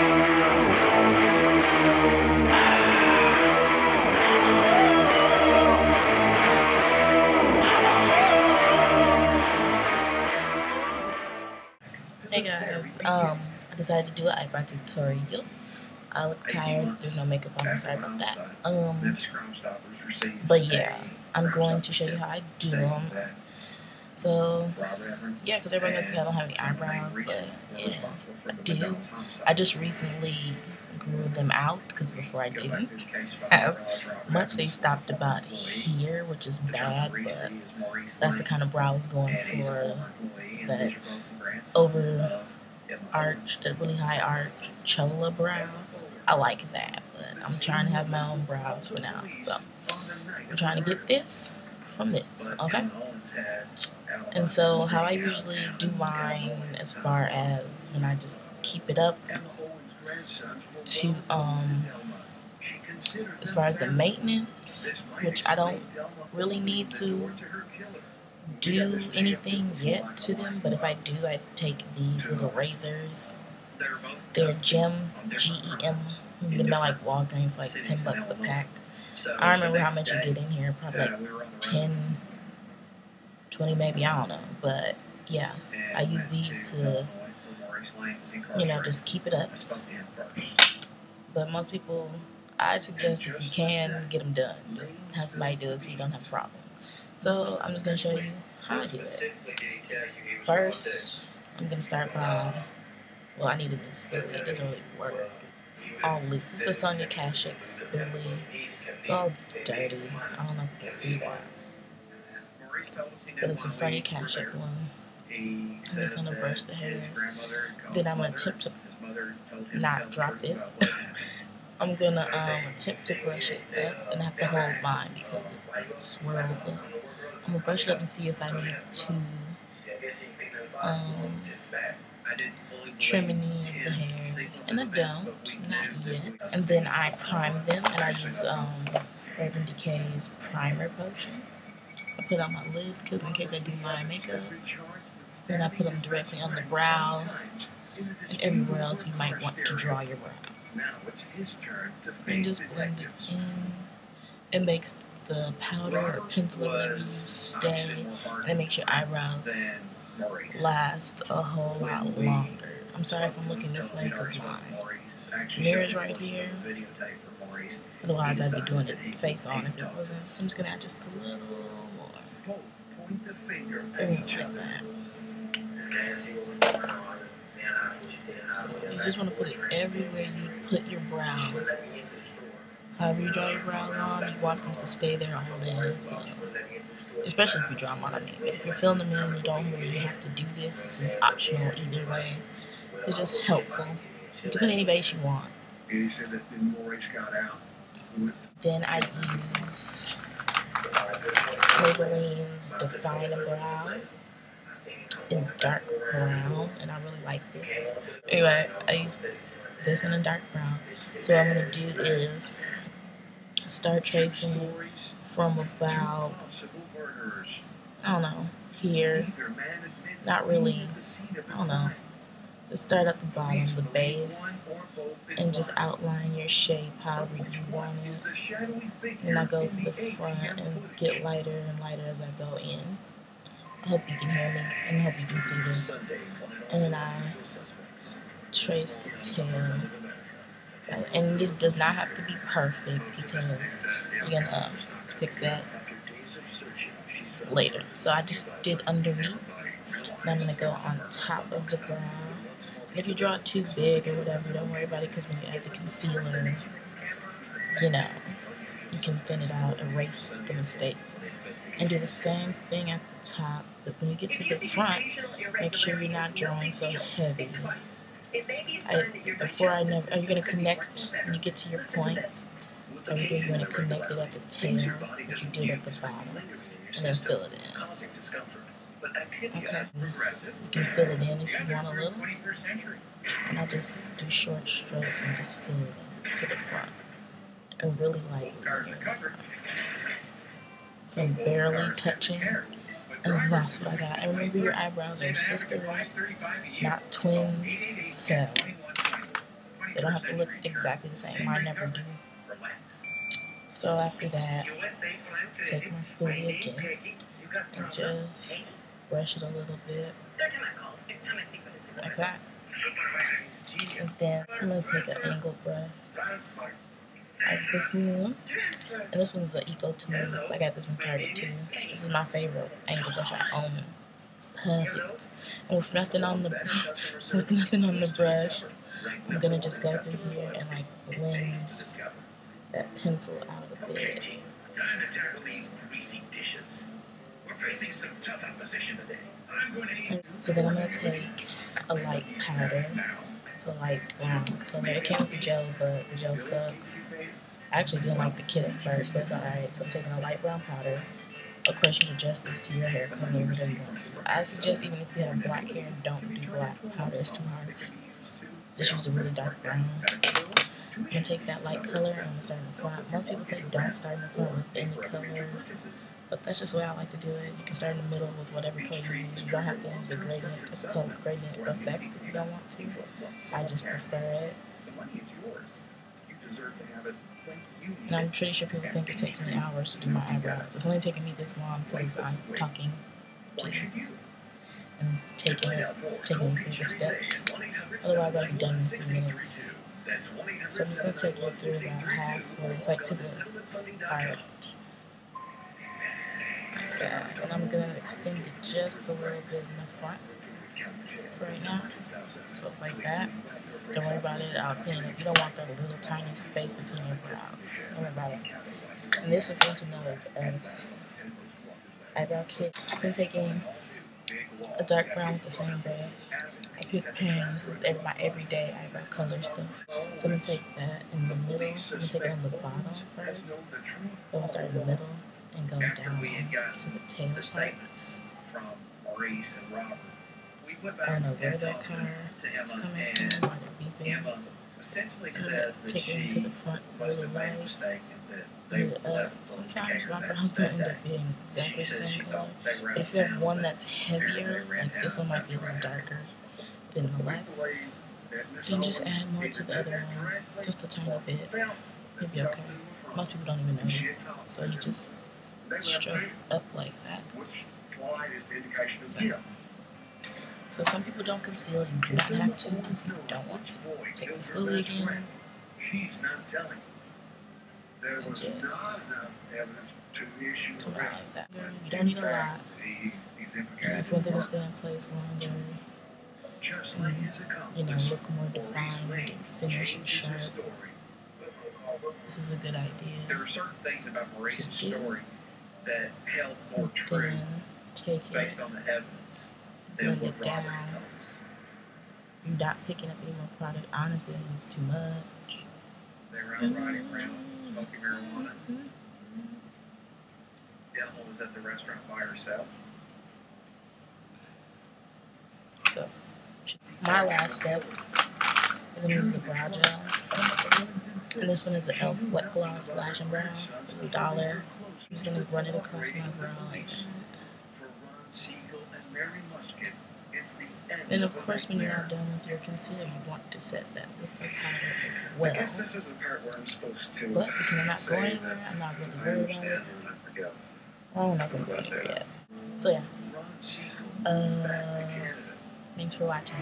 Hey guys, I decided to do an eyebrow tutorial. I look tired, there's no makeup on, I'm sorry about that. But yeah, I'm going to show you how I do them. So, yeah, because everybody knows I don't have any eyebrows, but yeah, I do. I just recently grew them out, because before I didn't have much. They stopped about here, which is bad, but that's the kind of brow I was going for, that over arch, that really high arch chola brow. I like that, but I'm trying to have my own brows for now, so I'm trying to get this from this, okay? And so how I usually do mine, as far as when I just keep it up to as far as the maintenance, which I don't really need to do anything yet to them, but if I do, I take these little razors. They're Gem, G-E-M. You can buy like Walgreens, like $10 a pack. I don't remember how much you get in here, probably like 10, 20 maybe, I don't know. But yeah, I use these to, you know, just keep it up. But most people, I suggest if you can, get them done. Just have somebody do it so you don't have problems. So I'm just going to show you how I do it. First, I'm going to start by, well, I need a new spoolie. It doesn't really work. It's all loose. It's a Sonia Kashuk spoolie. It's all dirty. I don't know if you can see that. But it's a Sonia Kashuk one. I'm just going to brush the hairs. Then I'm going to attempt to not drop this. I'm going to attempt to brush it up, and I have to hold mine because it swirls up. I'm going to brush it up and see if I need to trim any of the hairs, and I don't, not yet. And then I prime them, and I use Urban Decay's primer potion. I put on my lid because in case I do my makeup. Then I put them directly on the brow and everywhere else you might want to draw your brow. And just blend it in. It makes the powder or pencil or whatever you use stay, and it makes your eyebrows last a whole lot longer. I'm sorry if I'm looking this way because my mirror's right here. Otherwise I'd be doing it face on if it wasn't. I'm just going to add just a little more. Like that. So you just want to put it everywhere you put your brow. However you draw your brows on, you want them to stay there all day. So, especially if you draw them on, I mean. But if you're filling them in, you don't really have to do this. This is optional either way. It's just helpful. You can put any base you want. Then I use Maybelline's Define a Brow in dark brown, and I really like this. Anyway, I use this one in dark brown. So what I'm going to do is start tracing from about, I don't know, here. Not really, I don't know. Just start at the bottom, the base, and just outline your shape however you want it. Then I go to the front and get lighter and lighter as I go in. I hope you can hear me, and I hope you can see this. And then I trace the tail. And this does not have to be perfect because you're gonna fix that later. So I just did underneath. Now I'm gonna go on top of the brow. And if you draw it too big or whatever, don't worry about it because when you add the concealer, you know, you can thin it out, erase the mistakes. And do the same thing at the top, but when you get to the front, make sure you're not drawing so heavy. Are you going to connect when you get to your point? Or you're going to connect it at the tail, like you did at the bottom, and then fill it in. Okay, you can fill it in if you want a little, and I just do short strokes and just fill it in to the front, and really lightly. So I'm barely touching, and that's what I got. And remember, your eyebrows are sisters, not twins. So They don't have to look exactly the same. Mine never do. So after that, take my spoolie again and just brush it a little bit like that. And then I'm going to take an angled brush like this one. And this one's an Eco Tools. I got this from Target too. This is my favorite angle brush I own. It's perfect. And with nothing on the brush, I'm gonna just go through here and like blend that pencil out a bit. So then I'm gonna take a light powder. It's a light brown color. It came with the gel, but the gel sucks. I actually didn't like the kit at first, but it's alright. So I'm taking a light brown powder. Of course, you can adjust this to your hair color, whatever you want to. I suggest even if you have black hair, don't do black powder. It's too hard. Just use a really dark brown. I'm going to take that light color and I'm going to start in the front. Most people say don't start in the front with any colors, but that's just the way I like to do it. You can start in the middle with whatever color you use. You don't have to use a gradient effect if you don't want to. I just prefer it. And I'm pretty sure people think it takes me hours to do my eyebrows. It's only taking me this long because I'm talking to you and taking you through the steps. Otherwise, I'd be done in a few minutes. So I'm just going to take you through about halfway, like to the part. And I'm going to extend it just a little bit in the front right now. So it's like that. Don't worry about it, I'll clean it. You don't want that little tiny space between your brows. Don't worry about it. And this is what you know of eyebrow kit. So I'm taking a dark brown with the same brush. I keep pairing. This is my everyday eyebrow color stuff. So I'm going to take that in the middle. I'm going to take it on the bottom first. So I'll start in the middle and go down to the tail part. I don't know where that car is coming from, or the beeping. I'm going to take it into the front really light, build it up. Sometimes my brows don't end up being exactly the same color, but if you have one that's heavier, like this one might be a little darker than the left, then just add more to the other one, just a tiny bit. You'll be okay. Most people don't even know it, so you just stroke up like that. So some people don't conceal, you do not have to if you don't want to. Take the spoolie again, and just come out like that. You don't need a lot. And if you want them to stay in place longer, and, look more defined and finished and sharp, this is a good idea. There are certain things about Maurice's story that held more true based on the evidence. Blend it down. You're not picking up any more product. Honestly, I use too much. They're out riding around, smoking marijuana. Emma was at the restaurant by herself. So, my last step is I'm going to use the brow gel. And this one is an e.l.f. Wet Gloss Lash and Brow. It's $1. I'm just going to run it across my brow like that. And of course, when you're all done with your concealer, you want to set that with the powder as well. But because I'm not going anywhere, I'm not really worried about it. I'm not going to go anywhere yet. So yeah. Thanks for watching.